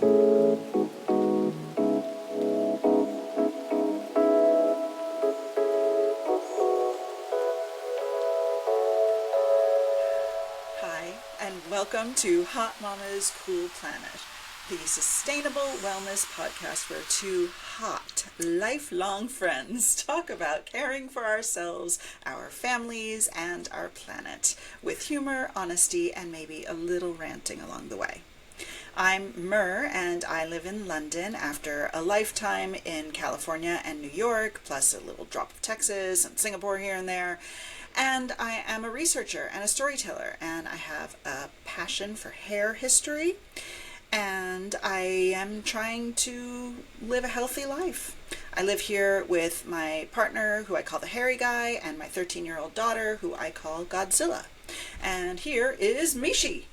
Hi, and welcome to Hot Mama's Cool Planet, the sustainable wellness podcast where two hot, lifelong friends talk about caring for ourselves, our families, and our planet, with humor, honesty, and maybe a little ranting along the way. I'm Mer, and I live in London after a lifetime in California and New York, plus a little drop of Texas and Singapore here and there. And I am a researcher and a storyteller, and I have a passion for hair history, and I am trying to live a healthy life. I live here with my partner, who I call the hairy guy, and my 13-year-old daughter, who I call Godzilla. And here is Miechie.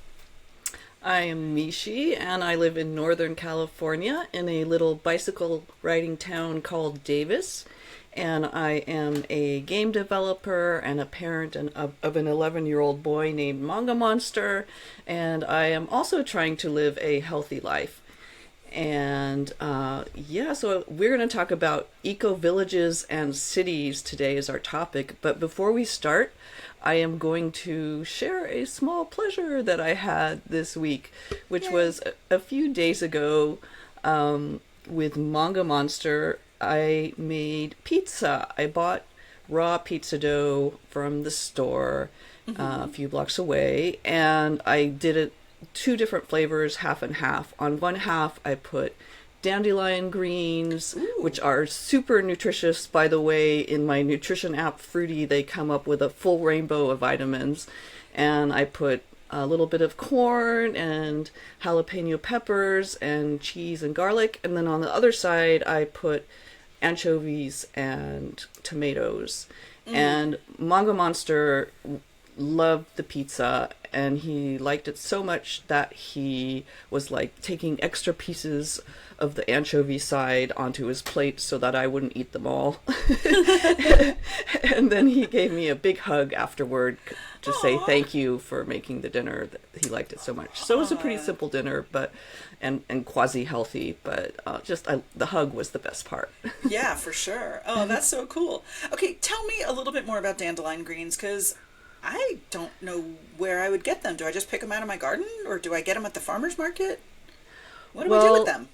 I am Miechie, and I live in Northern California in a little bicycle riding town called Davis. And I am a game developer and a parent of an 11-year-old boy named Manga Monster, and I am also trying to live a healthy life. And so we're going to talk about eco-villages and cities today as our topic. But before we start, I am going to share a small pleasure that I had this week, which was a few days ago with Manga Monster. I made pizza. I bought raw pizza dough from the store a few blocks away, and I did it two different flavors, half and half. On one half, I put dandelion greens, which are super nutritious. By the way, in my nutrition app, Fruity, they come up with a full rainbow of vitamins. And I put a little bit of corn and jalapeno peppers and cheese and garlic. And then on the other side, I put anchovies and tomatoes. And Manga Monster loved the pizza, and he liked it so much that he was like taking extra pieces of the anchovy side onto his plate so that I wouldn't eat them all. And then he gave me a big hug afterward to say thank you for making the dinner. He liked it so much. So it was a pretty simple dinner, but and quasi-healthy, but the hug was the best part. Yeah, for sure. Oh, that's so cool. Okay, tell me a little bit more about dandelion greens, because I don't know where I would get them. Do I just pick them out of my garden, or do I get them at the farmer's market? What do we do with them?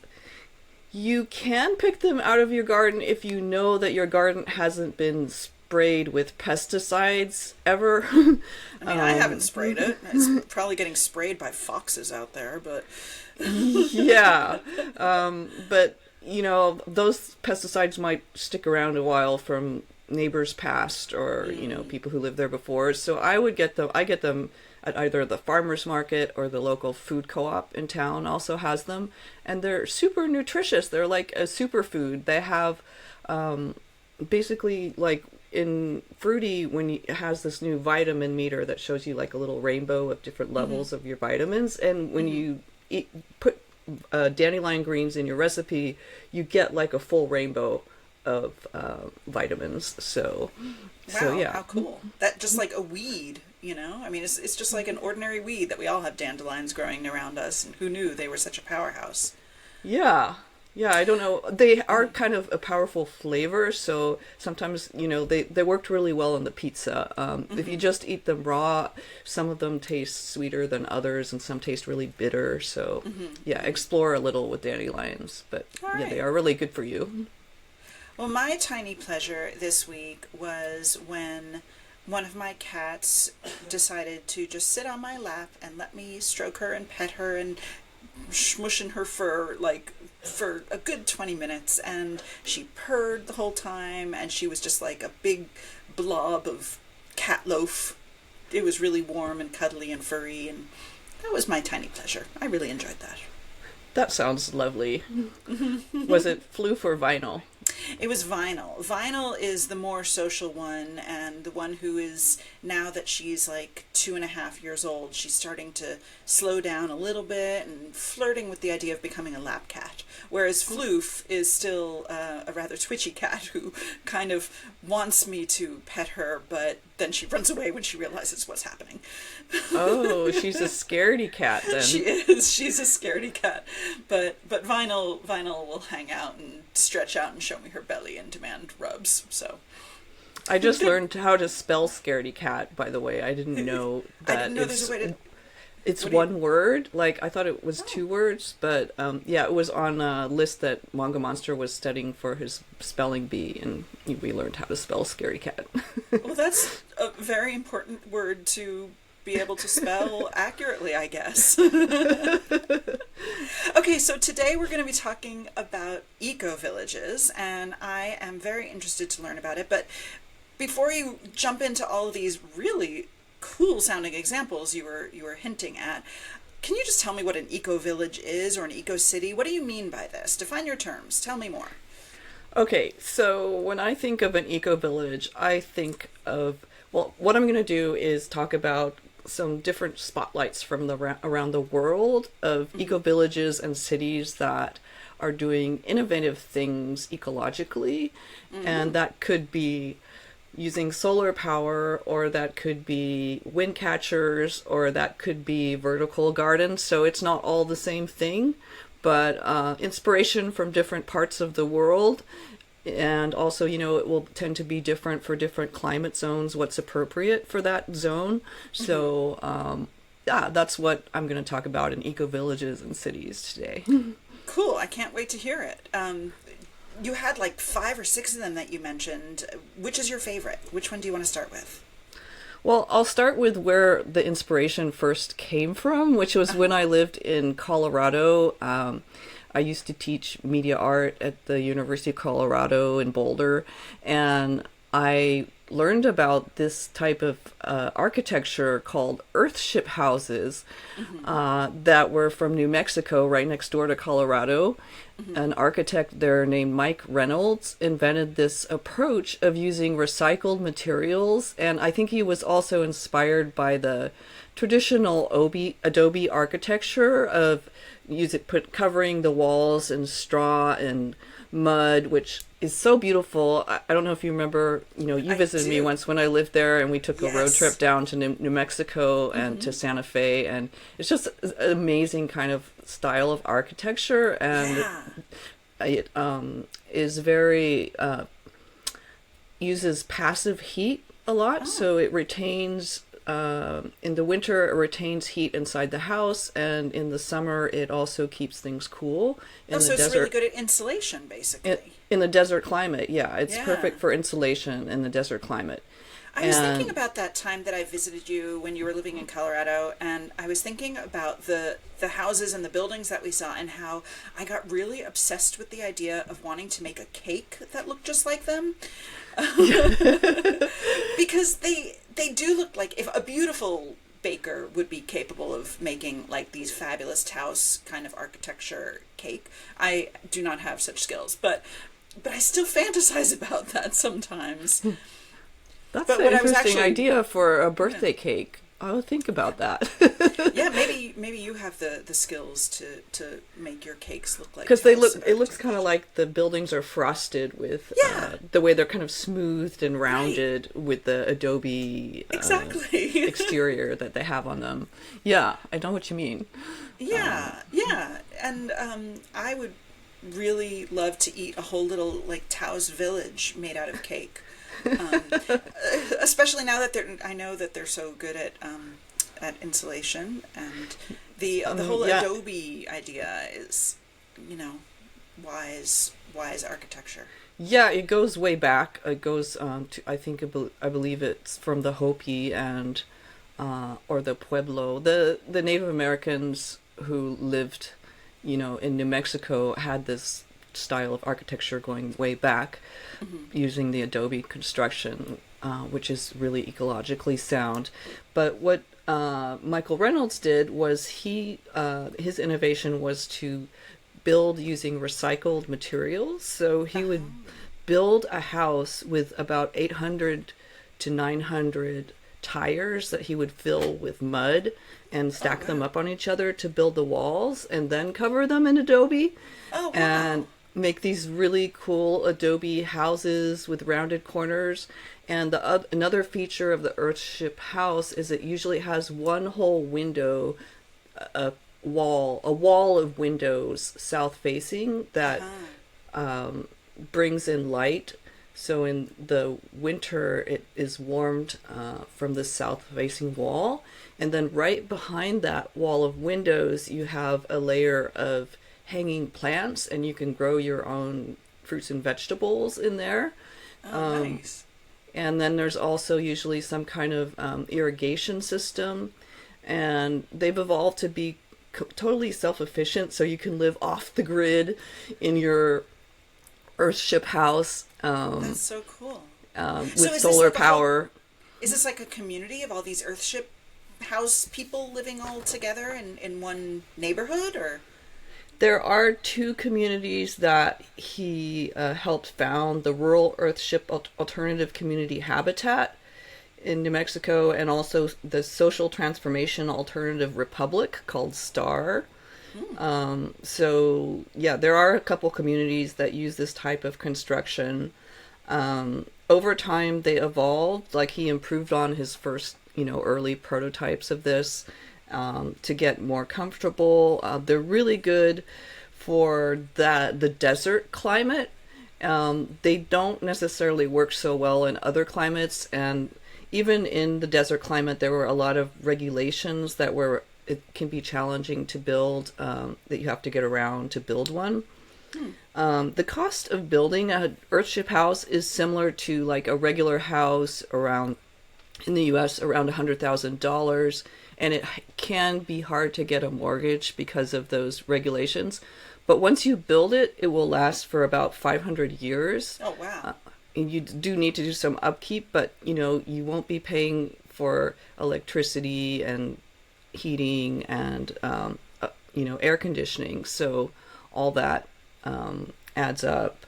You can pick them out of your garden if you know that your garden hasn't been sprayed with pesticides ever. I mean, I haven't sprayed it. It's probably getting sprayed by foxes out there, but... Yeah. But, you know, those pesticides might stick around a while from neighbors past or, you know, people who lived there before. So I get them at either the farmer's market or the local food co-op in town also has them. And they're super nutritious. They're like a superfood. They have basically like in Fruity, when it has this new vitamin meter that shows you like a little rainbow of different levels of your vitamins. And when you put dandelion greens in your recipe, you get like a full rainbow of vitamins. So yeah. How cool. That just like a weed, you know? I mean, it's just like an ordinary weed that we all have dandelions growing around us, and who knew they were such a powerhouse? Yeah, I don't know. They are kind of a powerful flavor, so sometimes, you know, they worked really well on the pizza. If you just eat them raw, some of them taste sweeter than others, and some taste really bitter. So, yeah, explore a little with dandelions. But, yeah, they are really good for you. Well, my tiny pleasure this week was when one of my cats decided to just sit on my lap and let me stroke her and pet her and smush in her fur, like, for a good 20 minutes, and she purred the whole time, and she was just like a big blob of cat loaf. It was really warm and cuddly and furry, and that was my tiny pleasure. I really enjoyed that. That sounds lovely. Was it floof or vinyl? It was Vinyl. Vinyl is the more social one, and the one who is, now that she's like 2.5 years old, she's starting to slow down a little bit and flirting with the idea of becoming a lap cat. Whereas Floof is still a rather twitchy cat who kind of wants me to pet her, but then she runs away when she realizes what's happening. Oh, she's a scaredy cat then. She is. She's a scaredy cat. But Vinyl will hang out and stretch out and show me her belly and demand rubs. So I just learned how to spell scaredy cat, by the way. I didn't know that I didn't know there's a way to... It's one word. Like, I thought it was two words, but yeah, it was on a list that Manga Monster was studying for his spelling bee, and we learned how to spell scaredy cat. Well, that's a very important word to be able to spell accurately, I guess. Okay, so today we're going to be talking about eco-villages, and I am very interested to learn about it. But before you jump into all of these really cool sounding examples you were hinting at, can you just tell me what an eco-village is, or an eco-city? What do you mean by this? Define your terms. Tell me more. Okay, so when I think of an eco-village, I think of, well, what I'm going to do is talk about some different spotlights from around the world of eco-villages and cities that are doing innovative things ecologically, and that could be using solar power, or that could be wind catchers, or that could be vertical gardens. So it's not all the same thing, but inspiration from different parts of the world. And also, you know, it will tend to be different for different climate zones, what's appropriate for that zone. So yeah, that's what I'm going to talk about in eco-villages and cities today. Cool. I can't wait to hear it. You had like 5 or 6 of them that you mentioned. Which is your favorite? Which one do you want to start with? Well, I'll start with where the inspiration first came from, which was when I lived in Colorado. I used to teach media art at the University of Colorado in Boulder, and I learned about this type of architecture called Earthship houses that were from New Mexico, right next door to Colorado. An architect there named Mike Reynolds invented this approach of using recycled materials, and I think he was also inspired by the traditional adobe architecture of covering the walls in straw and mud, which is so beautiful. I don't know if you remember, you know, you visited me once when I lived there, and we took a road trip down to New Mexico and to Santa Fe, and it's just an amazing kind of style of architecture, and it is very uses passive heat a lot, so it retains in the winter it retains heat inside the house, and in the summer it also keeps things cool. So it's really good at insulation, basically. In the desert climate, yeah, it's perfect for insulation in the desert climate. I was thinking about that time that I visited you when you were living in Colorado, and I was thinking about the houses and the buildings that we saw, and how I got really obsessed with the idea of wanting to make a cake that looked just like them. Because they do look like, if a beautiful baker would be capable of making like these fabulous Taos kind of architecture cake. I do not have such skills, but I still fantasize about that sometimes. That's an interesting idea for a birthday cake. I'll think about that. Yeah, maybe you have the skills to make your cakes look like, because it looks kind of like the buildings are frosted with the way they're kind of smoothed and rounded with the adobe exterior that they have on them. Yeah, I know what you mean. Yeah, and I would really love to eat a whole little like Taos village made out of cake. Especially now that I know that they're so good at insulation, and the whole adobe idea is, you know, wise architecture. Yeah, it goes way back. It goes to, I believe it's from the Hopi and or the Pueblo. The Native Americans who lived, you know, in New Mexico had this style of architecture going way back, using the adobe construction, which is really ecologically sound. But what Michael Reynolds did was his innovation was to build using recycled materials. So he would build a house with about 800 to 900 tires that he would fill with mud and stack them up on each other to build the walls, and then cover them in adobe. Oh, wow. And make these really cool adobe houses with rounded corners. And another feature of the Earthship house is it usually has one whole window, a wall of windows south facing that brings in light. So in the winter, it is warmed from the south-facing wall. And then right behind that wall of windows, you have a layer of hanging plants, and you can grow your own fruits and vegetables in there. Oh, nice. And then there's also usually some kind of irrigation system. And they've evolved to be totally self-efficient, so you can live off the grid in your Earthship house. That's so cool. With So is solar this like power. Is this like a community of all these Earthship house people living all together in one neighborhood, or? There are two communities that he helped found, the Rural Earthship Alternative Community Habitat in New Mexico, and also the Social Transformation Alternative Republic called STAR. So yeah, there are a couple communities that use this type of construction. Over time they evolved, like he improved on his first, early prototypes of this to get more comfortable. They're really good for the desert climate. They don't necessarily work so well in other climates, and even in the desert climate there were a lot of regulations that were it can be challenging to build, that you have to get around to build one. The cost of building a Earthship house is similar to like a regular house around in the US, around $100,000, and it can be hard to get a mortgage because of those regulations. But once you build it, it will last for about 500 years. Oh, wow. And you do need to do some upkeep, but you won't be paying for electricity and heating and air conditioning, so all that adds up.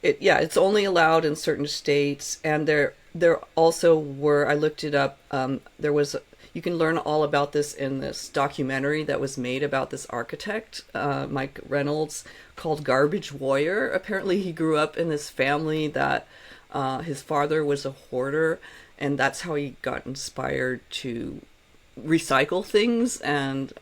It's only allowed in certain states, and there also were, I looked it up, you can learn all about this in this documentary that was made about this architect, Mike Reynolds, called Garbage Warrior. Apparently he grew up in this family that his father was a hoarder, and that's how he got inspired to recycle things. And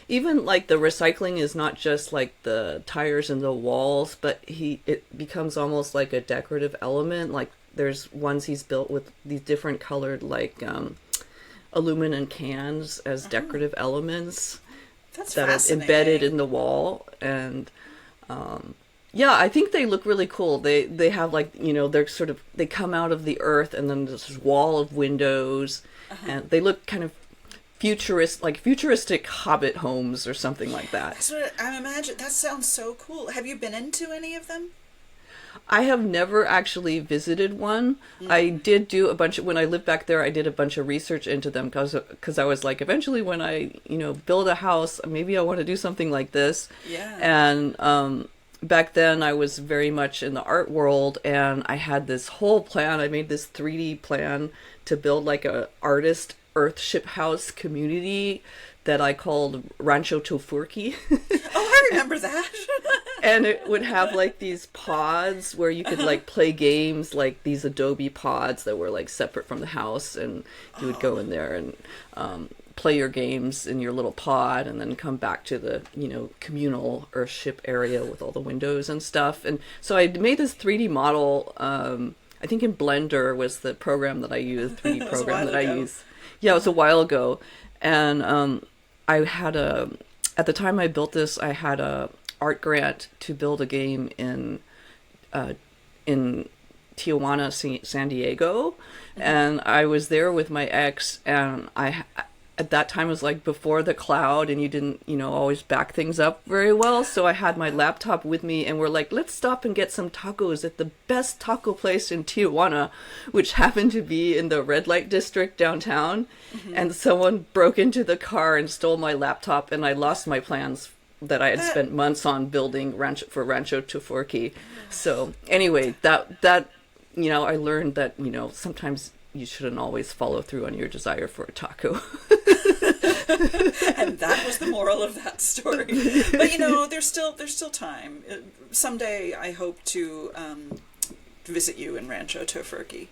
even like the recycling is not just like the tires and the walls, but it becomes almost like a decorative element. Like there's ones he's built with these different colored like aluminum cans as decorative elements. That's that are fascinating. embedded in the wall. And I think they look really cool. They have like, they're sort of, they come out of the earth, and then there's this wall of windows, and they look kind of futuristic Hobbit homes or something like that. That's what I'm imagining. That sounds so cool. Have you been into any of them? I have never actually visited one. I did do when I lived back there, I did a bunch of research into them because I was like, eventually when I, build a house, maybe I want to do something like this. Yeah. And back then I was very much in the art world, and I had this whole plan. I made this 3D plan to build like a artist Earthship house community that I called Rancho Tofurky. Oh, I remember that. And it would have like these pods where you could like play games, like these adobe pods that were like separate from the house, and you would go in there and play your games in your little pod, and then come back to the communal Earthship area with all the windows and stuff. And so I made this 3D model. I think in Blender was the program that I used, 3D program that I used. Yeah, it was a while ago. And I had at the time I built this, I had a art grant to build a game in Tijuana, San Diego. And I was there with my ex, and I at that time was like before the cloud, and you didn't always back things up very well, so I had my laptop with me, and we're like, let's stop and get some tacos at the best taco place in Tijuana, which happened to be in the red light district downtown. And someone broke into the car and stole my laptop, and I lost my plans that I had spent months on building Rancho Tofurky. So anyway, that I learned that sometimes you shouldn't always follow through on your desire for a taco. And that was the moral of that story. But you know, there's still time. Someday I hope to visit you in Rancho Tofurkey.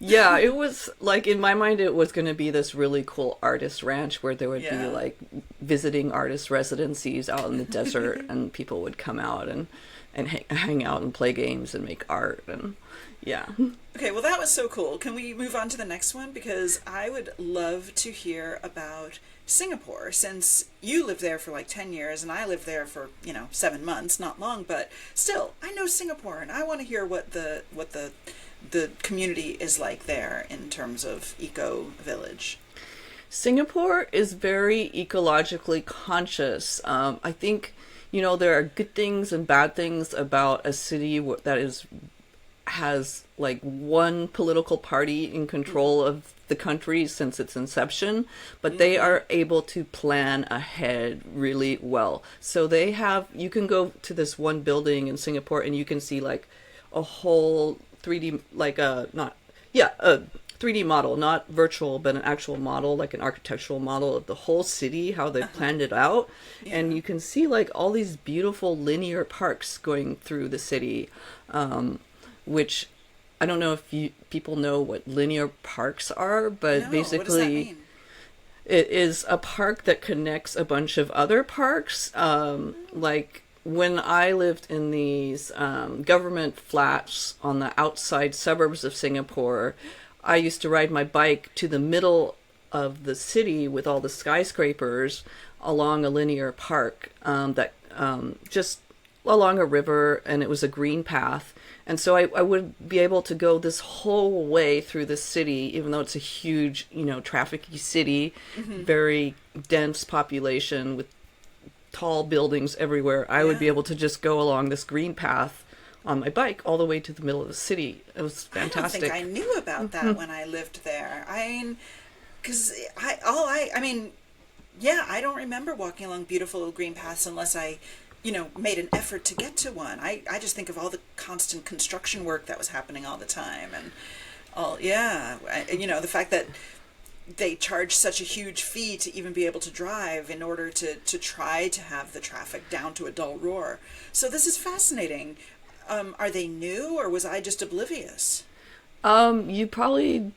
Yeah, it was like, in my mind, it was going to be this really cool artist ranch where there would be like visiting artist residencies out in the desert, and people would come out and hang out and play games and make art, and yeah. Okay, well, that was so cool. Can we move on to the next one? Because I would love to hear about Singapore, since you lived there for like 10 years and I lived there for, 7 months, not long, but still, I know Singapore, and I want to hear what the community is like there in terms of eco-village. Singapore is very ecologically conscious. I think, there are good things and bad things about a city that has like one political party in control of the country since its inception, but they are able to plan ahead really well. So you can go to this one building in Singapore and you can see like a whole 3D, like a 3D model, not virtual, but an actual model, like an architectural model of the whole city, how they planned it out. Yeah. And you can see like all these beautiful linear parks going through the city, which I don't know if people know what linear parks are, but no, basically what does that mean? It is a park that connects a bunch of other parks. Like when I lived in these government flats on the outside suburbs of Singapore, I used to ride my bike to the middle of the city with all the skyscrapers along a linear park that just along a river, and it was a green path. And so I would be able to go this whole way through the city, even though it's a huge, trafficy city, very dense population with tall buildings everywhere. I would be able to just go along this green path on my bike all the way to the middle of the city. It was fantastic. I don't think I knew about that when I lived there. I mean, because I don't remember walking along beautiful green paths unless I made an effort to get to one. I just think of all the constant construction work that was happening all the time, and the fact that they charge such a huge fee to even be able to drive in order to try to have the traffic down to a dull roar. So this is fascinating. Are they new, or was I just oblivious? You probably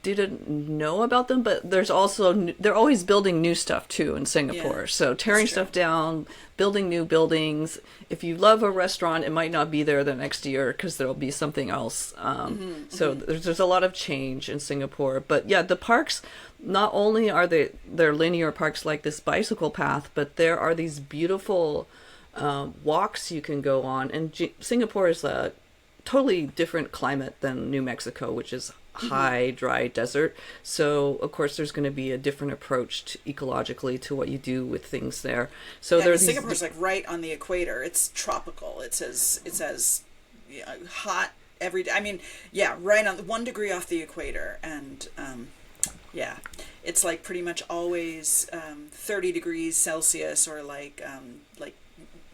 didn't know about them, but they're always building new stuff too in Singapore. So tearing stuff down, building new buildings. If you love a restaurant, it might not be there the next year because there'll be something else. So there's a lot of change in Singapore. But yeah, the parks, not only are they're linear parks like this bicycle path, but there are these beautiful walks you can go on. And Singapore is a totally different climate than New Mexico, which is high, dry desert. So, of course, there's going to be a different approach ecologically to what you do with things there. So Singapore's like right on the equator. It's tropical. It's as hot every day. I mean, right on 1 degree off the equator, and it's like pretty much always 30 degrees Celsius, or like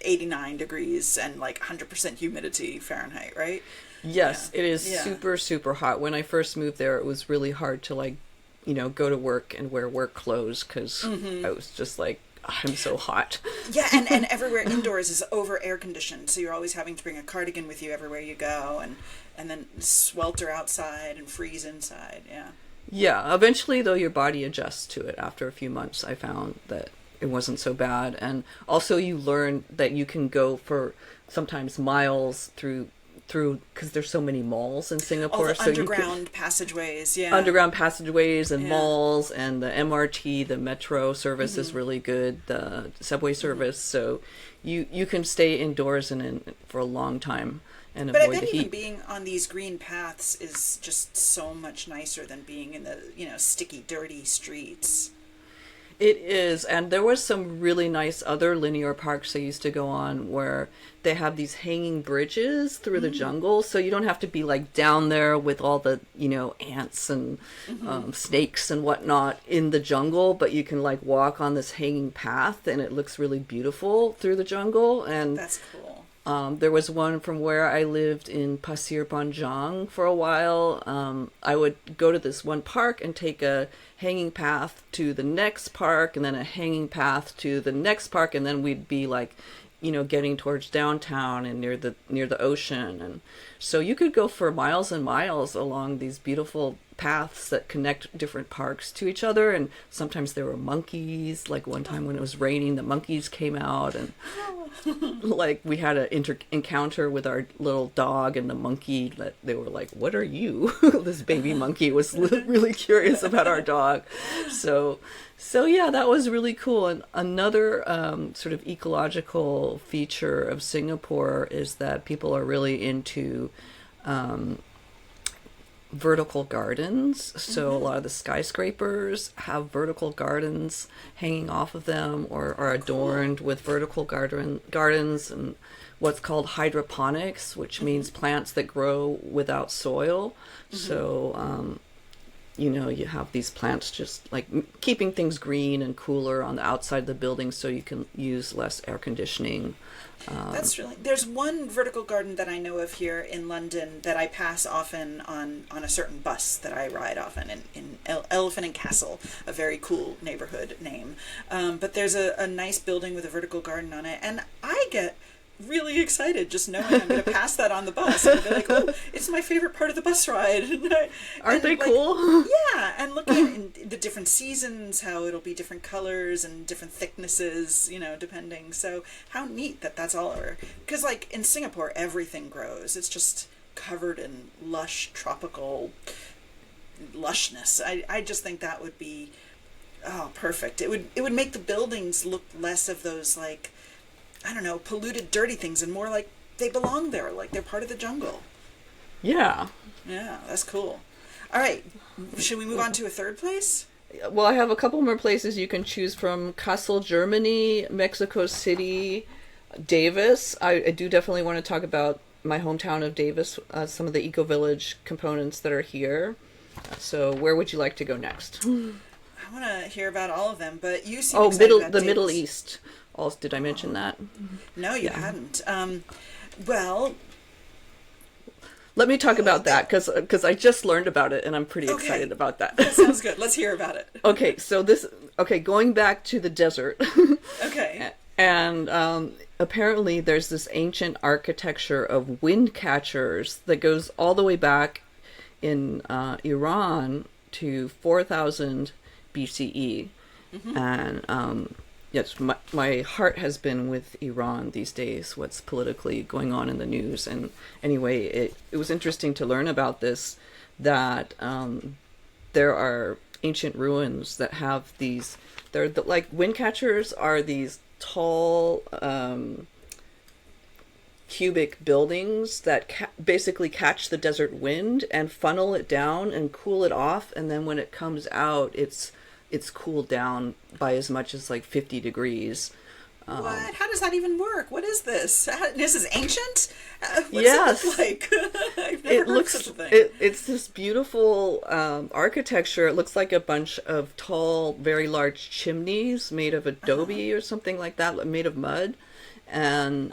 89 degrees and like 100% humidity Fahrenheit, right? Yes, it is super, super hot. When I first moved there, it was really hard to go to work and wear work clothes because I was just like, I'm so hot. Yeah, and everywhere indoors is over air conditioned, so you're always having to bring a cardigan with you everywhere you go, and then swelter outside and freeze inside. Yeah, eventually though your body adjusts to it. After a few months, I found that it wasn't so bad, and also you learn that you can go for sometimes miles through because there's so many malls in Singapore. All the underground passageways, underground passageways and malls, and the MRT, the metro service is really good, the subway service. So you can stay indoors and for a long time and avoid the heat. But I bet even being on these green paths is just so much nicer than being in the sticky, dirty streets. It is, and there was some really nice other linear parks I used to go on where they have these hanging bridges through the jungle, so you don't have to be like down there with all the ants and snakes and whatnot in the jungle, but you can walk on this hanging path, and it looks really beautiful through the jungle. And that's cool. There was one from where I lived in Pasir Panjang for a while. I would go to this one park and take a hanging path to the next park, and then a hanging path to the next park, and then we'd be like, getting towards downtown and near the ocean. And so you could go for miles and miles along these beautiful paths that connect different parks to each other. And sometimes there were monkeys. Like one time when it was raining, the monkeys came out, and like we had an encounter with our little dog and the monkey. That they were like, "What are you?" This baby monkey was really curious about our dog. So yeah, that was really cool. And another sort of ecological feature of Singapore is that people are really into vertical gardens. So a lot of the skyscrapers have vertical gardens hanging off of them, or are adorned with vertical gardens, and what's called hydroponics, which means plants that grow without soil. So you have these plants just like keeping things green and cooler on the outside of the building, so you can use less air conditioning. That's really. There's one vertical garden that I know of here in London that I pass often on a certain bus that I ride often in Elephant and Kassel, a very cool neighborhood name. But there's a nice building with a vertical garden on it, and I get really excited just knowing I'm going to pass that on the bus and be like, oh, it's my favorite part of the bus ride. Aren't they cool? Yeah, and looking at the different seasons, how it'll be different colors and different thicknesses, depending. So how neat that that's all over. Because like in Singapore, everything grows. It's just covered in lush tropical lushness. I just think that would be perfect. It would make the buildings look less of those like, I don't know, polluted, dirty things, and more like they belong there, like they're part of the jungle. Yeah. Yeah, that's cool. All right, should we move on to a third place? Well, I have a couple more places you can choose from. Kassel, Germany, Mexico City, Davis. I do definitely want to talk about my hometown of Davis, some of the eco-village components that are here. So where would you like to go next? I want to hear about all of them, but you seem excited about the Davis. Middle East. Also, did I mention that? No, you hadn't. Well, let me talk about that because I just learned about it and I'm pretty excited about that. That sounds good. Let's hear about it. Going back to the desert. Okay. And apparently there's this ancient architecture of wind catchers that goes all the way back in Iran to 4000 BCE. And yes, my heart has been with Iran these days, what's politically going on in the news. And anyway, it was interesting to learn about this, that there are ancient ruins that have these, like wind catchers are these tall cubic buildings that basically catch the desert wind and funnel it down and cool it off. And then when it comes out, it's cooled down by as much as like 50 degrees. What? How does that even work? What is this? This is ancient? What's yes. it look like? I've never heard such a thing. It's this beautiful architecture. It looks like a bunch of tall, very large chimneys made of adobe or something like that, made of mud. And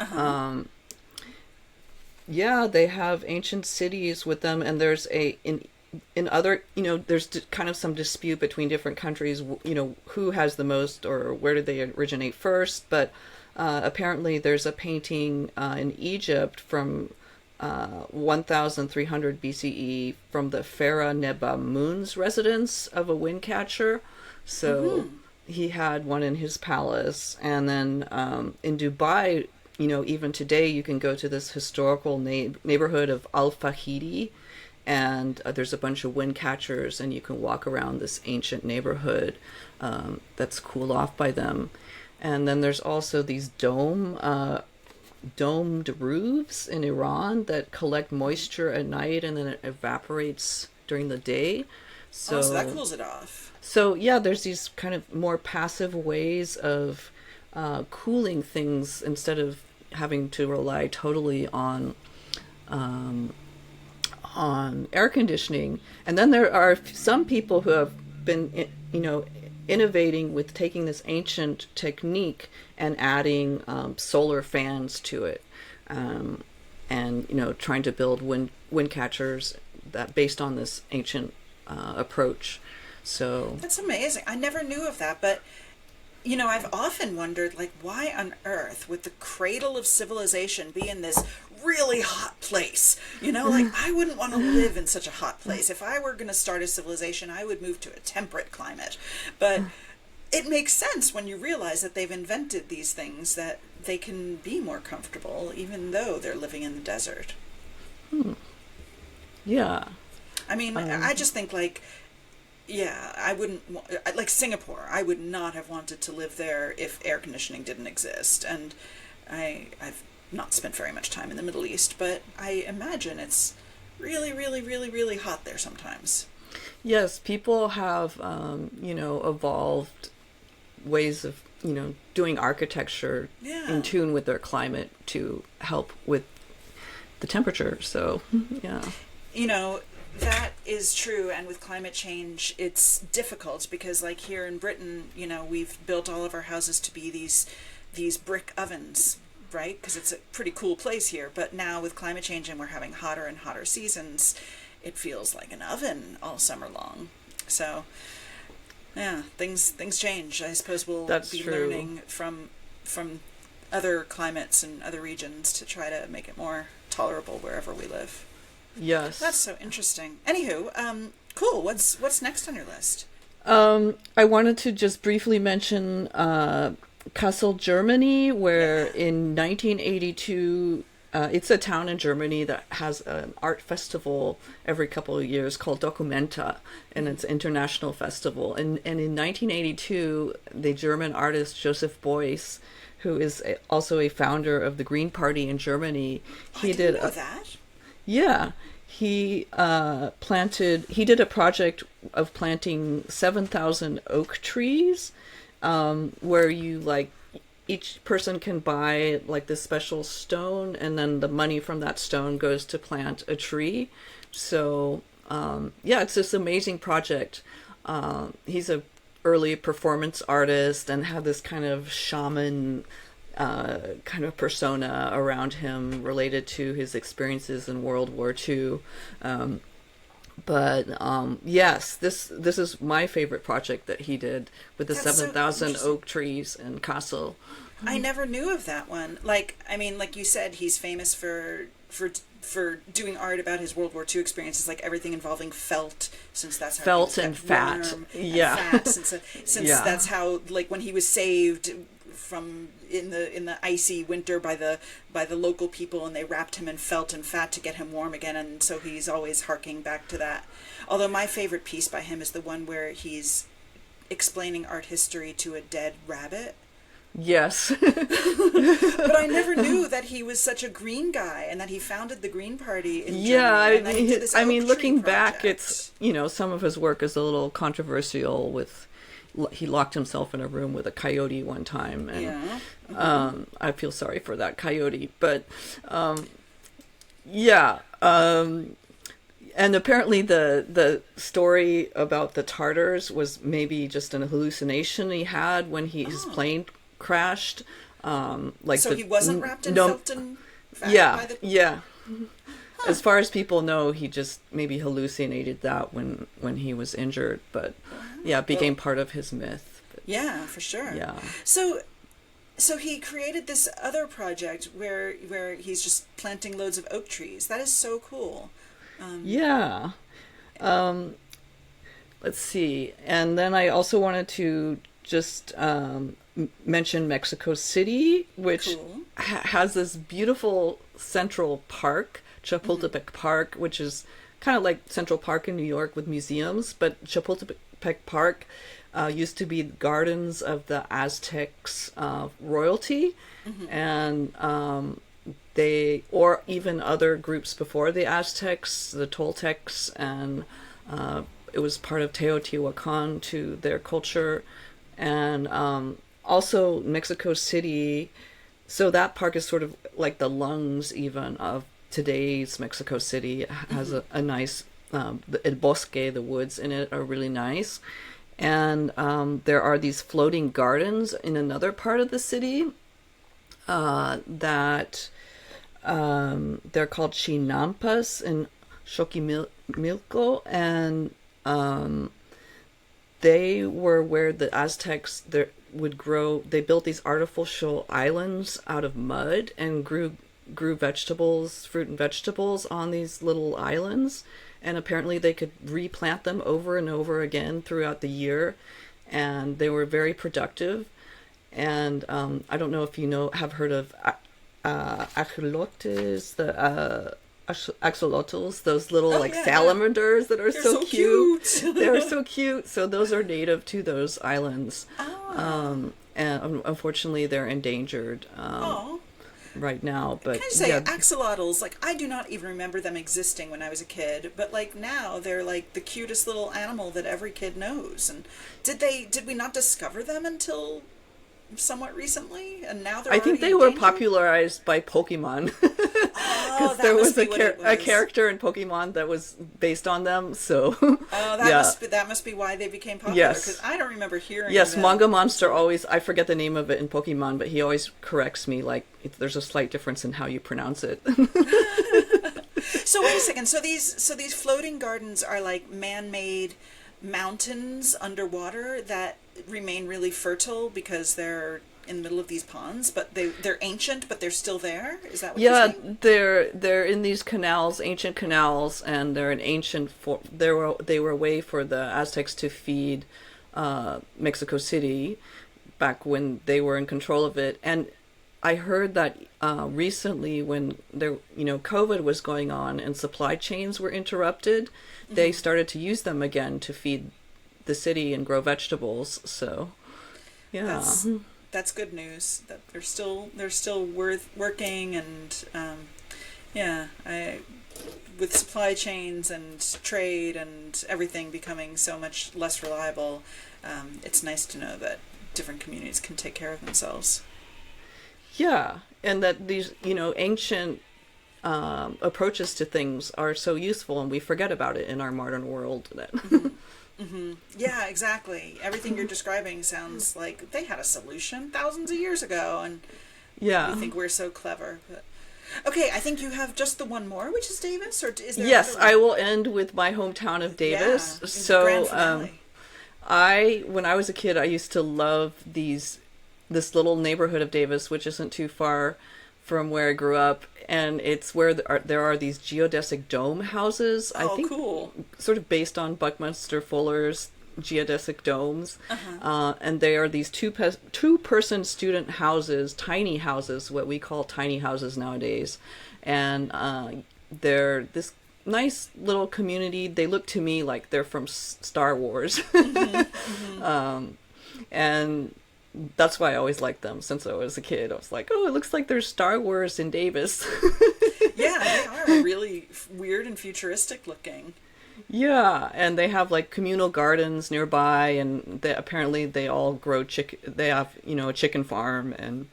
they have ancient cities with them. And there's in other, there's kind of some dispute between different countries, who has the most or where did they originate first. But apparently there's a painting in Egypt from 1300 BCE from the Pharaoh Nebamun's residence of a wind catcher. So he had one in his palace. And then in Dubai, even today you can go to this historical neighborhood of Al-Fahidi, and there's a bunch of wind catchers, and you can walk around this ancient neighborhood that's cooled off by them. And then there's also these domed roofs in Iran that collect moisture at night, and then it evaporates during the day. So that cools it off. So yeah, there's these kind of more passive ways of cooling things instead of having to rely totally on air conditioning. And then there are some people who have been, innovating with taking this ancient technique and adding solar fans to it. and trying to build wind catchers that based on this ancient approach. So that's amazing. I never knew of that, but I've often wondered, like, why on earth would the cradle of civilization be in this really hot place? Like, I wouldn't want to live in such a hot place. If I were going to start a civilization, I would move to a temperate climate. But it makes sense when you realize that they've invented these things that they can be more comfortable, even though they're living in the desert. Yeah. I mean, I just think, like, yeah, I wouldn't, like Singapore, I would not have wanted to live there if air conditioning didn't exist. And I've not spent very much time in the Middle East, but I imagine it's really, really, really, really hot there sometimes. Yes, people have, evolved ways of, doing architecture in tune with their climate to help with the temperature. So, yeah. That is true, and with climate change, it's difficult because, like, here in Britain, we've built all of our houses to be these brick ovens, right? Because it's a pretty cool place here. But now with climate change and we're having hotter and hotter seasons, it feels like an oven all summer long. So, yeah, things change. I suppose we'll be learning from other climates and other regions to try to make it more tolerable wherever we live. Yes. That's so interesting. Anywho, cool. What's next on your list? I wanted to just briefly mention Kassel, Germany, where in 1982, it's a town in Germany that has an art festival every couple of years called Documenta, and it's an international festival. And in 1982, the German artist Joseph Beuys, who is also a founder of the Green Party in Germany, I didn't know that. Yeah, he did a project of planting 7,000 oak trees, where you each person can buy like this special stone, and then the money from that stone goes to plant a tree. So, it's this amazing project. He's a early performance artist and had this kind of shaman kind of persona around him related to his experiences in World War II. Yes, this is my favorite project that he did with the 7,000 oak trees in Kassel. I never knew of that one. Like you said, he's famous for doing art about his World War II experiences, like everything involving felt, since that's how felt and fat. Fat, since that's how, like, when he was saved from in the icy winter by the local people, and they wrapped him in felt and fat to get him warm again, and so he's always harking back to that. Although my favorite piece by him is the one where he's explaining art history to a dead rabbit. Yes. But I never knew that he was such a green guy and that he founded the Green Party in Germany. I mean, looking back, it's, some of his work is a little controversial with, he locked himself in a room with a coyote one time, and I feel sorry for that coyote, but and apparently the story about the Tartars was maybe just an hallucination he had when his plane crashed. So he wasn't wrapped in felt and fat? As far as people know, he just maybe hallucinated that when he was injured, but it became part of his myth. But, yeah, for sure. Yeah. So he created this other project where he's just planting loads of oak trees. That is so cool. Let's see. And then I also wanted to just mention Mexico City, which has this beautiful central park, Chapultepec Park, which is kind of like Central Park in New York with museums, but Chapultepec Park used to be gardens of the Aztecs royalty, and or even other groups before the Aztecs, the Toltecs, and it was part of Teotihuacan to their culture. And also Mexico City, so that park is sort of like the lungs even of today's Mexico City. It has a nice, El Bosque, the woods in it are really nice. And there are these floating gardens in another part of the city that They're called chinampas in Xochimilco, and they were where the Aztecs would grow. They built these artificial islands out of mud and grew vegetables, fruit and vegetables on these little islands. And apparently they could replant them over and over again throughout the year, and they were very productive. And I don't know if have heard of axolotes, the axolotls, those little salamanders that are so cute. They're so cute. So those are native to those islands. And unfortunately they're endangered right now. But can I say, axolotls, like, I do not even remember them existing when I was a kid, but like now they're like the cutest little animal that every kid knows. And did we not discover them until somewhat recently, and now they're I think they were popularized by Pokemon. Because there was a character in Pokemon that was based on them, so that must be why they became popular. Because I don't remember hearing. Yes, Manga Monster always, I forget the name of it in Pokemon, but he always corrects me, like there's a slight difference in how you pronounce it. So wait a second. So these floating gardens are like man-made mountains underwater that remain really fertile because they're in the middle of these ponds, but they're ancient, but they're still there. Is that what you're saying? They're in these canals, ancient canals, and they're an ancient. They were a way for the Aztecs to feed Mexico City back when they were in control of it. And I heard that recently, when COVID was going on and supply chains were interrupted, they started to use them again to feed the city and grow vegetables. So, yeah, that's good news that they're still worth working. And with supply chains and trade and everything becoming so much less reliable, it's nice to know that different communities can take care of themselves. Yeah, and that these ancient approaches to things are so useful, and we forget about it in our modern world. Yeah, exactly. Everything you're describing sounds like they had a solution thousands of years ago, and we think we're so clever. But okay, I think you have just the one more, which is Davis, or is there? Yes, I will end with my hometown of Davis. Yeah, so, grand finale. when I was a kid, I used to love this little neighborhood of Davis, which isn't too far from where I grew up, and it's where there are these geodesic dome houses. I think cool. Sort of based on Buckminster Fuller's geodesic domes. And they are these two-person student houses, tiny houses, what we call tiny houses nowadays. And they're this nice little community. They look to me like they're from Star Wars. And that's why I always liked them since I was a kid. I was like, oh, it looks like there's Star Wars in Davis. Yeah, they are really weird and futuristic looking. Yeah, and they have like communal gardens nearby, and apparently they all grow chicken. They have a chicken farm, and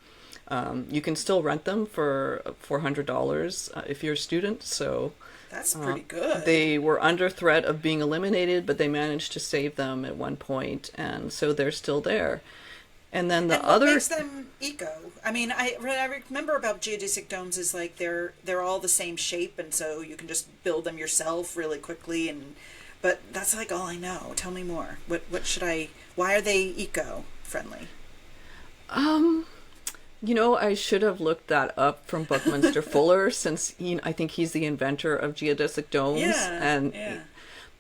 you can still rent them for $400 if you're a student. So that's pretty good. They were under threat of being eliminated, but they managed to save them at one point, and so they're still there. And then what makes them eco? I mean, I remember about geodesic domes is like they're all the same shape, and so you can just build them yourself really quickly. But that's like all I know. Tell me more. Why are they eco friendly? I should have looked that up from Buckminster Fuller, since I think he's the inventor of geodesic domes. Yeah.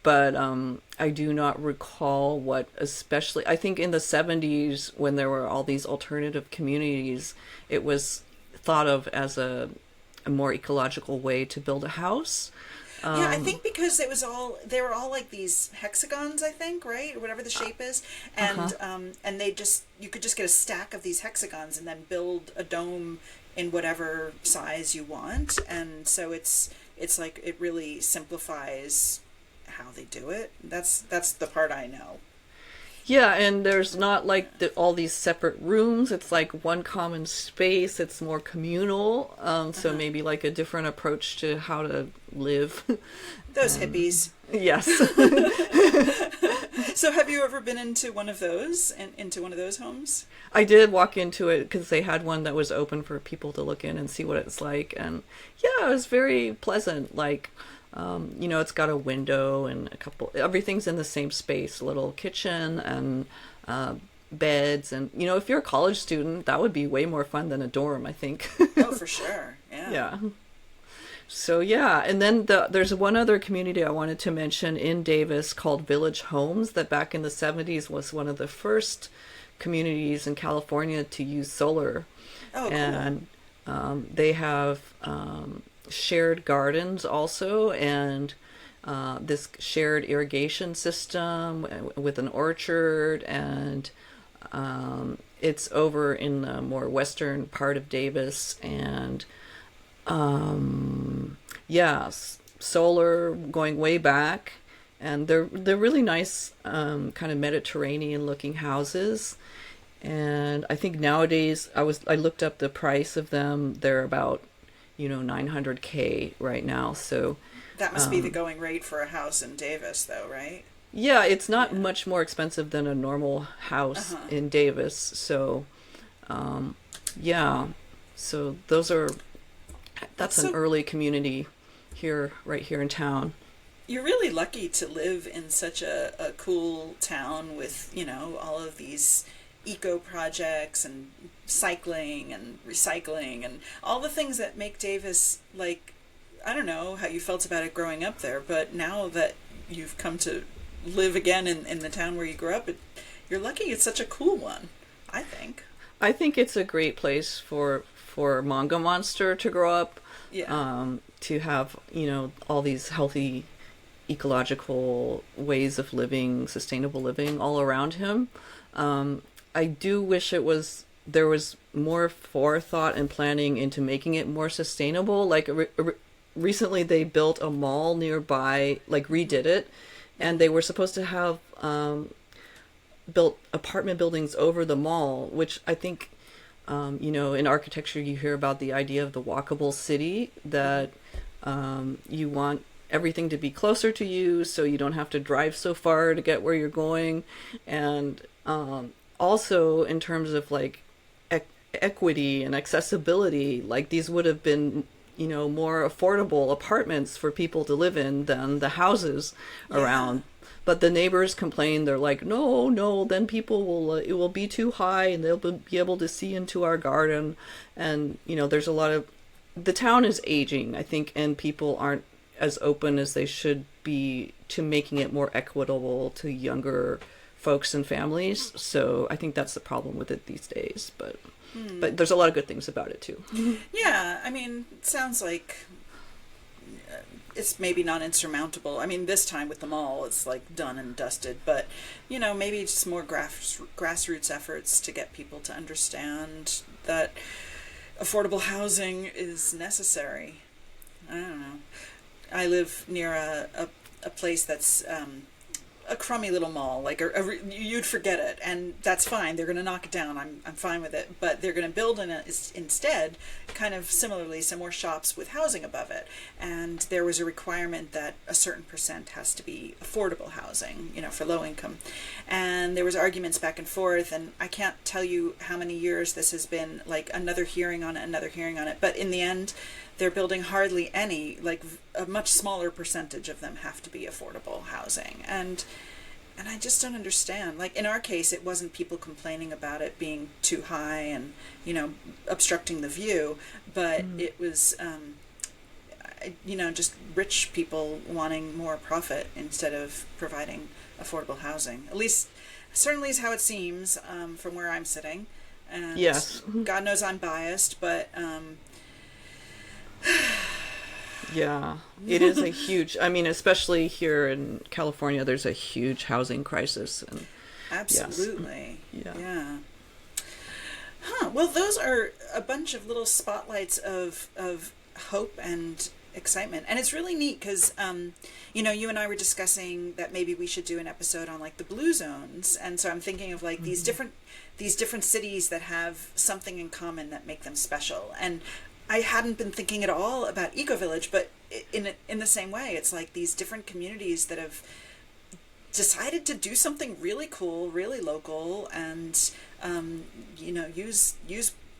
But I do not recall what especially. I think in the 70s, when there were all these alternative communities, it was thought of as a more ecological way to build a house. Yeah, I think because they were all like these hexagons, I think, right? Or whatever the shape is. And and you could just get a stack of these hexagons and then build a dome in whatever size you want. And so it's like it really simplifies how they do it. That's the part I know. Yeah, and there's not like all these separate rooms. It's like one common space. It's more communal. So maybe like a different approach to how to live. Those hippies. Yes. So have you ever been into one of those, into one of those homes? I did walk into it because they had one that was open for people to look in and see what it's like. And yeah, it was very pleasant. Like, it's got a window and everything's in the same space, a little kitchen and beds. And, if you're a college student, that would be way more fun than a dorm, I think. Oh, for sure. Yeah. Yeah. So yeah, and then there's one other community I wanted to mention in Davis called Village Homes that back in the 70s was one of the first communities in California to use solar. Oh, cool. And they have shared gardens also, and this shared irrigation system with an orchard, and it's over in the more western part of Davis, and solar going way back, and they're really nice, kind of Mediterranean looking houses. And I think nowadays I looked up the price of them. They're about $900K right now. So that must be the going rate for a house in Davis, though, right? Yeah, it's not much more expensive than a normal house in Davis. So so that's an early community right here in town. You're really lucky to live in such a cool town with, all of these eco projects and cycling and recycling and all the things that make Davis, like, I don't know how you felt about it growing up there, but now that you've come to live again in the town where you grew up, you're lucky it's such a cool one, I think. I think it's a great place for Manga Monster to grow up. Yeah. To have, all these healthy ecological ways of living, sustainable living all around him. I do wish there was more forethought and planning into making it more sustainable. Like recently they built a mall nearby, like redid it, and they were supposed to have built apartment buildings over the mall, which I think, in architecture you hear about the idea of the walkable city, that you want everything to be closer to you so you don't have to drive so far to get where you're going. And also in terms of like equity and accessibility, like these would have been more affordable apartments for people to live in than the houses around. But the neighbors complain. They're like, no, then people it will be too high and they'll be able to see into our garden. And there's a lot of, the town is aging, I think, and people aren't as open as they should be to making it more equitable to younger folks and families. So I think that's the problem with it these days. But there's a lot of good things about it too. Yeah, I mean, it sounds like it's maybe not insurmountable. I mean, this time with the mall, it's like done and dusted. But maybe just more grassroots efforts to get people to understand that affordable housing is necessary. I don't know. I live near a place that's a crummy little mall. Like you'd forget it, and that's fine. They're going to knock it down. I'm fine with it. But they're going to build instead, kind of similarly, some more shops with housing above it. And there was a requirement that a certain percent has to be affordable housing, for low income. And there was arguments back and forth, and I can't tell you how many years this has been, like another hearing on it. But in the end, they're building hardly any, like a much smaller percentage of them have to be affordable housing. And I just don't understand. Like in our case, it wasn't people complaining about it being too high and, obstructing the view, but it was, just rich people wanting more profit instead of providing affordable housing. At least, certainly is how it seems from where I'm sitting. And yes. God knows I'm biased, but yeah, it is a huge, especially here in California, there's a huge housing crisis. And absolutely. Yes. Yeah. Well, those are a bunch of little spotlights of hope and excitement. And it's really neat because, you know, you and I were discussing that maybe we should do an episode on like the blue zones. And so I'm thinking of like these different cities that have something in common that make them special. And I hadn't been thinking at all about Eco Village, but in the same way, it's like these different communities that have decided to do something really cool, really local, and you know, use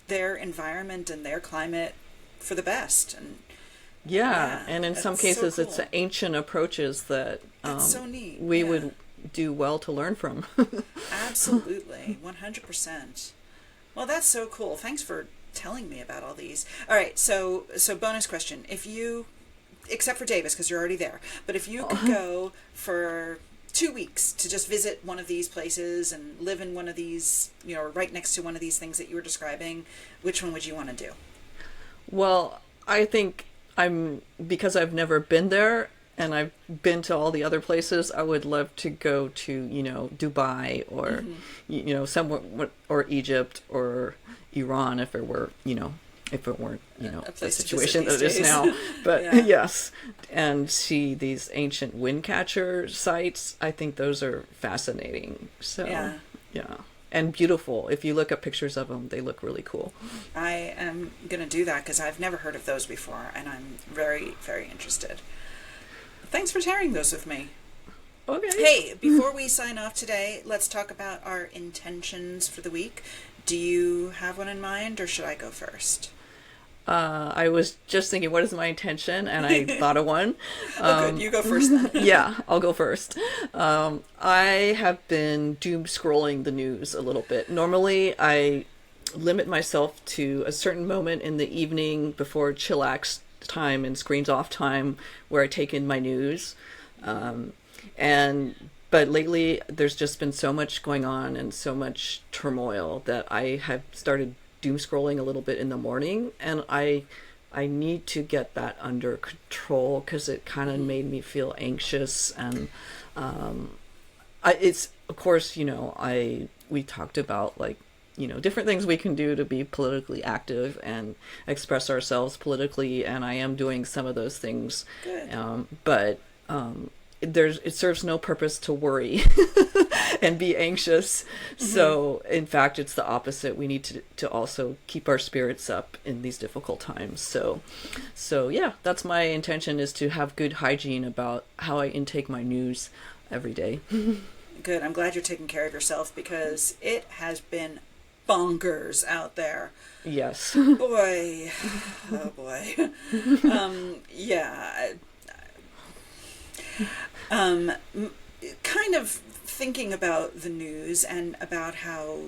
their environment and their climate for the best. And yeah, and in some cases, so cool. it's ancient approaches that That's so neat. we would do well to learn from. Absolutely, 100%. Well, that's so cool. Thanks for telling me about all these. All right, so bonus question: if you, except for Davis because you're already there, but if you could go for 2 weeks to just visit one of these places and live in one of these, you know, right next to one of these things that you were describing, which one would you want to do? Well, I think because I've never been there and I've been to all the other places, I would love to go to, you know, Dubai or, you know, somewhere, or Egypt or Iran if it were, you know, if it weren't, you know, the situation that it is now. But yes, and see these ancient wind catcher sites. I think those are fascinating. So yeah. And beautiful. If you look at pictures of them, they look really cool. I am going to do that because I've never heard of those before, and I'm very, very interested. Thanks for sharing those with me. Okay. Hey, before we sign off today, let's talk about our intentions for the week. Do you have one in mind, or should I go first? I was just thinking, what is my intention? And I thought of one. Good. You go first then. Yeah, I'll go first. I have been doom scrolling the news a little bit. Normally, I limit myself to a certain moment in the evening before chillax time and screens off time where I take in my news. But lately, there's just been so much going on and so much turmoil that I have started doom scrolling a little bit in the morning, and I need to get that under control because it kind of made me feel anxious. And it's, of course, you know, we talked about, like, you know, different things we can do to be politically active and express ourselves politically, and I am doing some of those things. Good. But it serves no purpose to worry and be anxious. So in fact, it's the opposite. We need to also keep our spirits up in these difficult times. So yeah, that's my intention, is to have good hygiene about how I intake my news every day. Good. I'm glad you're taking care of yourself because it has been bonkers out there. Yes. Boy. Oh boy. Yeah. Kind of thinking about the news and about how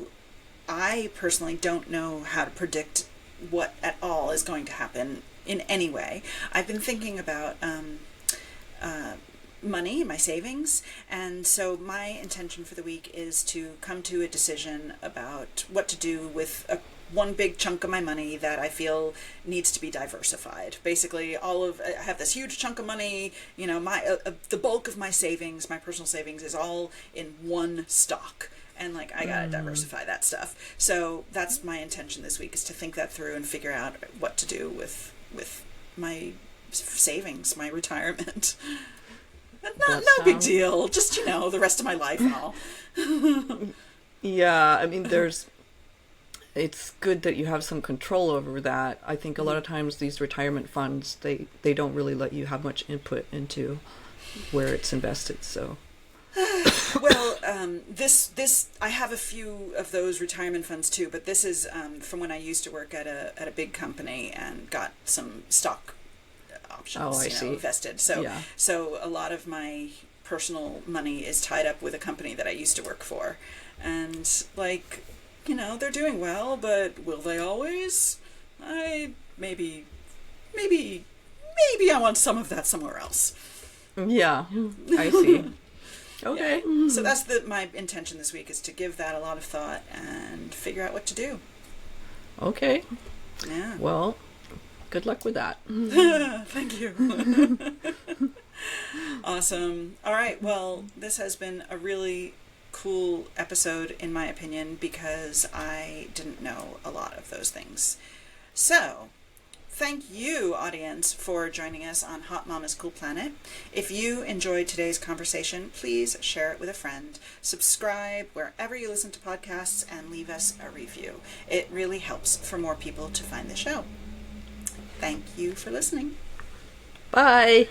I personally don't know how to predict what at all is going to happen in any way. I've been thinking about money, my savings, and so my intention for the week is to come to a decision about what to do with one big chunk of my money that I feel needs to be diversified. Basically, I have this huge chunk of money, you know, the bulk of my savings, my personal savings, is all in one stock. And like, I gotta diversify that stuff. So that's my intention this week, is to think that through and figure out what to do with my savings, my retirement. No big deal. Just, you know, the rest of my life and all. Yeah, I mean, it's good that you have some control over that. I think a lot of times these retirement funds, they don't really let you have much input into where it's invested, so. Well, this I have a few of those retirement funds too, but this is from when I used to work at a big company and got some stock options, invested. So so a lot of my personal money is tied up with a company that I used to work for, and like, you know, they're doing well, but will they always? Maybe I want some of that somewhere else. Yeah, I see. Okay. Yeah. So that's my intention this week, is to give that a lot of thought and figure out what to do. Okay. Yeah. Well, good luck with that. Thank you. Awesome. All right. Well, this has been a really cool episode, in my opinion, because I didn't know a lot of those things. So, thank you, audience, for joining us on Hot Mama's Cool Planet. If you enjoyed today's conversation, please share it with a friend. Subscribe wherever you listen to podcasts and leave us a review. It really helps for more people to find the show. Thank you for listening. Bye.